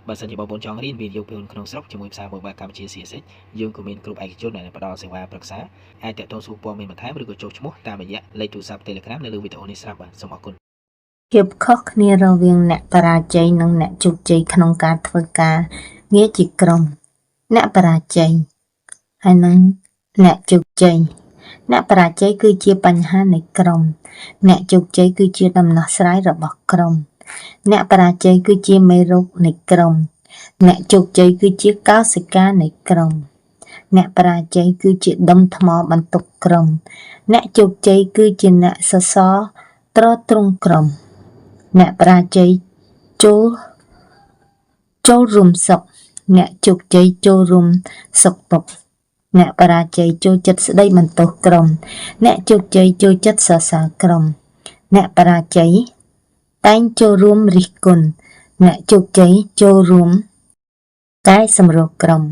បើសិនជាបងប្អូនចង់រៀនវីដេអូពីក្នុងស្រុកជាមួយភាសាមួយបែបកម្ពុជា CSS យើងក៏មានគ្រប់ឯកជនដែលផ្ដល់សេវាប្រឹក្សាអាចតាក់ទងសួរព័ត៌មានបន្ថែមឬក៏ចុះឈ្មោះតាមរយៈលេខទូរស័ព្ទ Telegram នៅលើវីដេអូនេះស្រាប់បាទសូមអរគុណភាពខុសគ្នារវាងអ្នកបរាជ័យនិងអ្នកជោគជ័យក្នុងការធ្វើការងារជាក្រុមអ្នកបរាជ័យហើយនិងអ្នកជោគជ័យអ្នកបរាជ័យគឺជាបញ្ហានៃក្រុមអ្នកជោគជ័យគឺជាដំណោះស្រាយរបស់ក្រុមអ្នកបរាជ័យគឺជាមេរោគនៃក្រុមអ្នកជោគជ័យគឺជាកោសិកានៃក្រុមអ្នកបរាជ័យគឺជាដុំថ្មបន្ទុកក្រុមអ្នកជោគជ័យគឺជាអ្នកសសរទ្រទ្រង់ក្រុមអ្នកបរាជ័យចូលរួមសុខអ្នកជោគជ័យចូលរួមសុខទុក្ខអ្នកបរាជ័យចូលចិត្តស្ដីបន្ទោសក្រុមអ្នកជោគជ័យចូលចិត្តសរសើរក្រុមអ្នកបរាជ័យតែងចូលរួមរិះគន់អ្នកជោគជ័យចូលរួមកែសម្រួលក្រុម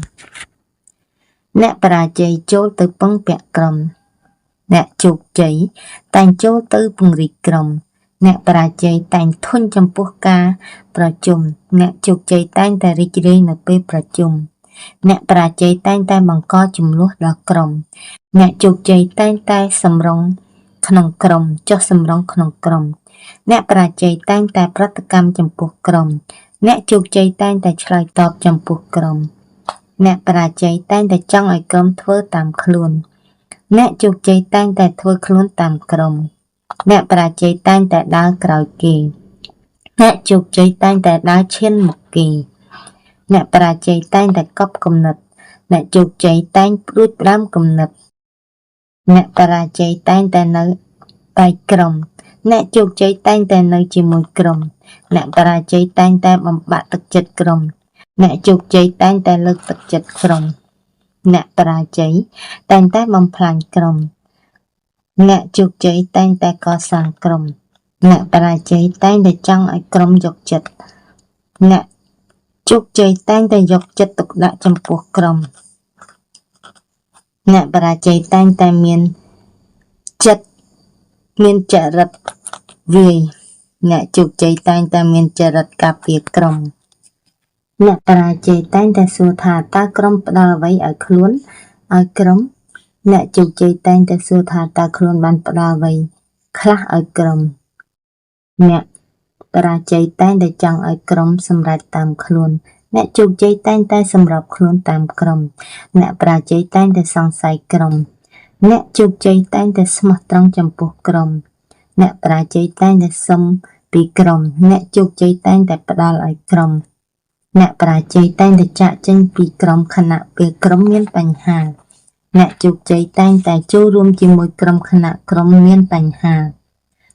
អ្នកបរាជ័យចូលទៅពឹងពាក់ក្រុមអ្នកជោគជ័យតែងចូលទៅពង្រីកក្រុមអ្នកបរាជ័យតែងធន់ចំពោះការប្រជុំអ្នកជោគជ័យតែងតែរីករាយនៅពេលប្រជុំអ្នកបរាជ័យតែងតែបង្កជម្លោះដល់ក្រុមអ្នកជោគជ័យតែងតែសម្រុងក្នុងក្រុមចុះសម្រុងក្នុងក្រុមអ្នកបរាជ័យតែងតែប្រតិកម្មចំពោះក្រុមអ្នកជោគជ័យតែងតែឆ្លើយតបចំពោះក្រុមអ្នកបរាជ័យតែងតែចង់ឲ្យក្រុមធ្វើតាមខ្លួនអ្នកជោគជ័យតែងតែធ្វើខ្លួនតាមក្រុមអ្នកបរាជ័យតែងតែដើរក្រោយគេអ្នកជោគជ័យតែងតែដើរឈានមុខគេអ្នកបរាជ័យតែងតែកប់គំនិតអ្នកជោគជ័យតែងព្រួយផ្ដើមគំនិតអ្នកបរាជ័យតែងតែនៅតែក្រុមអ្នកជោគជ័យតែងតែនៅជាមួយក្រុមអ្នកបរាជ័យតែងតែបំបាក់ទឹកចិត្តក្រុមអ្នកជោគជ័យតែងតែលើកទឹកចិត្តក្រុមអ្នកបរាជ័យតែងតែបំផ្លាញក្រុមអ្នកជោគជ័យតែងតែកសាងក្រុមអ្នកបរាជ័យតែងតែចង់ឲ្យក្រុមយកចិត្តអ្នកជោគជ័យតែងតែយកចិត្តទុកដាក់ចំពោះក្រុមអ្នកបរាជ័យតែងតែមានចរិតវាយអ្នកជោគជ័យតែងតែមានចរិតការពារក្រុមអ្នកបរាជ័យតែងតែសួរថាតើក្រុមផ្ដល់អ្វីឲ្យខ្លួនឲ្យក្រុមអ្នកជោគជ័យតែងតែសួរថាតើខ្លួនបានផ្ដល់អ្វីខ្លះឲ្យក្រុមអ្នកបរាជ័យតែងតែចង់ឲ្យក្រុមសម្រេចតាមខ្លួនអ្នកជោគជ័យតែងតែសម្របខ្លួនតាមក្រុមអ្នកបរាជ័យតែងតែសង្ស័យក្រុមអ្នកជោគជ័យតែងតែស្មោះត្រង់ចំពោះក្រុមអ្នកបរាជ័យតែងតែសុំពីក្រុមអ្នកជោគជ័យតែងតែផ្ដល់ឲ្យក្រុមអ្នកបរាជ័យតែងតែចាកចេញពីក្រុមខណៈពេលក្រុមមានបញ្ហាអ្នកជោគជ័យតែងតែចូលរួមជាមួយក្រុមខណៈក្រុមមានបញ្ហា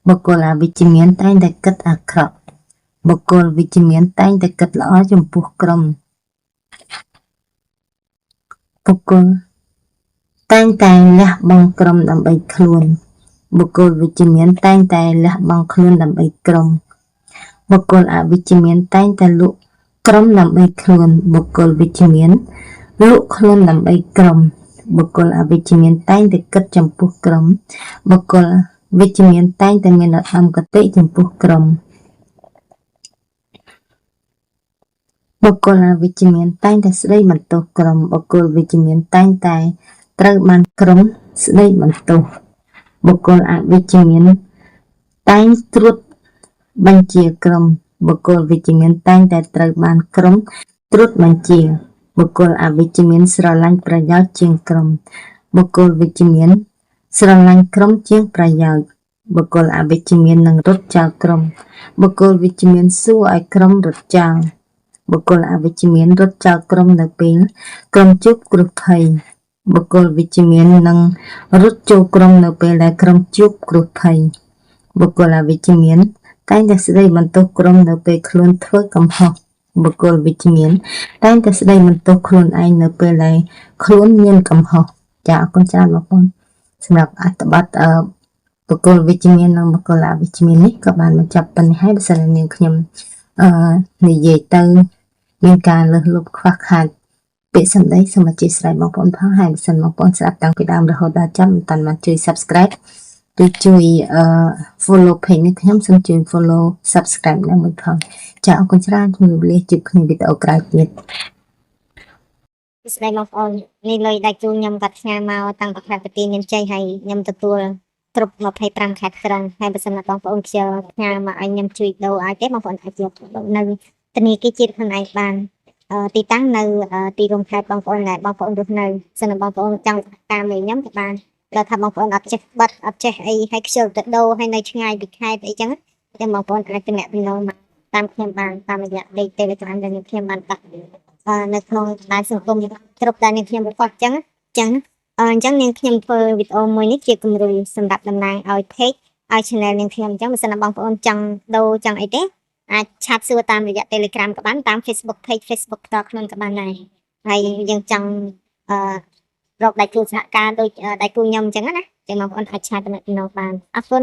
បុគ្គលអវិជ្ជមានតែងតែគិតអាក្រក់បុគ្គលវិជ្ជមានតែងតែគិតល្អចំពោះក្រុមបុគ្គលតែងតែលះបង់ក្រុមដើម្បីខ្លួនបុគ្គលវិជ្ជមានតែងតែលះបង់ខ្លួនដើម្បីក្រុមបុគ្គលអវិជ្ជមានតែងតែលក់ក្រុមដើម្បីខ្លួនបុគ្គលវិជ្ជមានលក់ខ្លួនដើម្បីក្រុមបុគ្គលអវិជ្ជមានតែងតែគិតចំពោះក្រុមបុគ្គលវិជ្ជមានតែងតែមានឧត្តមគតិចំពោះក្រុមបុគ្គលអវិជ្ជមានតែងតែស្ដីបន្ទោសក្រុមបុគ្គលវិជ្ជមានតែងតែត្រូវបានក្រុមស្ដីបន្ទោសបុគ្គលអវិជ្ជមានតែងត្រួតបញ្ជាក្រុមបុគ្គលវិជ្ជមានតែងតែត្រូវបានក្រុមត្រួតបញ្ជាបុគ្គលអវិជ្ជមានស្រឡាញ់ប្រយោជន៍ជាងក្រុមបុគ្គលវិជ្ជមានស្រឡាញ់ក្រុមជាងប្រយោជន៍បុគ្គលអវិជ្ជមាននឹងរត់ចោលក្រុមបុគ្គលវិជ្ជមានសួរឲ្យក្រុមរត់ចោលបុគ្គលអវិជ្ជមានរត់ចោលក្រុមនៅពេលក្រុមជួបគ្រោះភ័យបុគ្គលវិជ្ជមាននឹងរត់ចូលក្រុមនៅពេលដែលក្រុមជួបគ្រោះភ័យបុគ្គលអវិជ្ជមានតែងតែស្ដីបន្ទោសក្រុមនៅពេលខ្លួនធ្វើកំហុសបុគ្គលវិជ្ជមានតែងតែស្ដីបន្ទោសខ្លួនឯងនៅពេលដែលខ្លួនមានកំហុសចាអរគុណច្រើនបងប្អូនសម្រាប់អត្ថបទបុគ្គលវិជ្ជមាននិងបុគ្គលអវិជ្ជមាននេះក៏បានបញ្ចប់ប៉ុណ្ណេះហើយបើសិននាងខ្ញុំនិយាយទៅមានការលើសលប់ខ្វះខាតពាក្យសម្ដីសូមអធិស្ឋានបងប្អូនផងហើយបើសិនបងប្អូនស្ដាប់តាំងពីដើមរហូតដល់ចប់មិនតាន់បានជួយ Subscribe ដូចជួយ follow page នេះខ្ញុំសូមជួយ follow subscribe នៅមួយផងចាអរគុណច្រើនជំរាបលាជួបគ្នាវីដេអូក្រោយទៀត ស្ដីបងប្អូននេះលុយដៃគូខ្ញុំកាត់ផ្ញើមកតាំងពីខែប្រទីមានជ័យហើយខ្ញុំទទួលគ្រប់25ខែត្រឹងហើយបើសិនណាបងប្អូនខ្ជិលផ្ញើមកឲ្យខ្ញុំជួយដូរឲ្យទេបងប្អូនអាចយកនៅធនាគារជាតិខ្លួនឯងបានទីតាំងនៅទីរួមខេត្តបងប្អូនដែលបងប្អូនរស់នៅសិនណាបងប្អូនចង់តាមលេខខ្ញុំក៏បានដល់ថាបងប្អូនអត់ចេះបិទអត់ចេះអីហើយខ្ជិលទៅដូរហើយនៅឆ្ងាយពីខេត្តអីចឹងតែបងប្អូនអាចទំនាក់ទំនងមកតាមខ្ញុំបានតាមរយៈលេខ Telegram ដែលខ្ញុំបានដាក់នៅក្នុងបណ្ដាញសង្គមគ្រប់ដែលនាងខ្ញុំប្រកាសចឹងអញ្ចឹងនាងខ្ញុំធ្វើវីដេអូមួយនេះជាគំរូសម្រាប់តំណាងឲ្យ page ឲ្យ channel នាងខ្ញុំអញ្ចឹងបើសិនណាបងប្អូនចង់ដូរចង់អីទេអាចឆាតសួរតាមរយៈ Telegram ក៏បានតាម Facebook page Facebook ផ្ទាល់ខ្លួនក៏បានដែរហើយយើងចង់រកដៃគូសហការដូចដៃគូខ្ញុំអញ្ចឹងណាចឹងបងប្អូនអាចឆាតតំណបានអរគុណ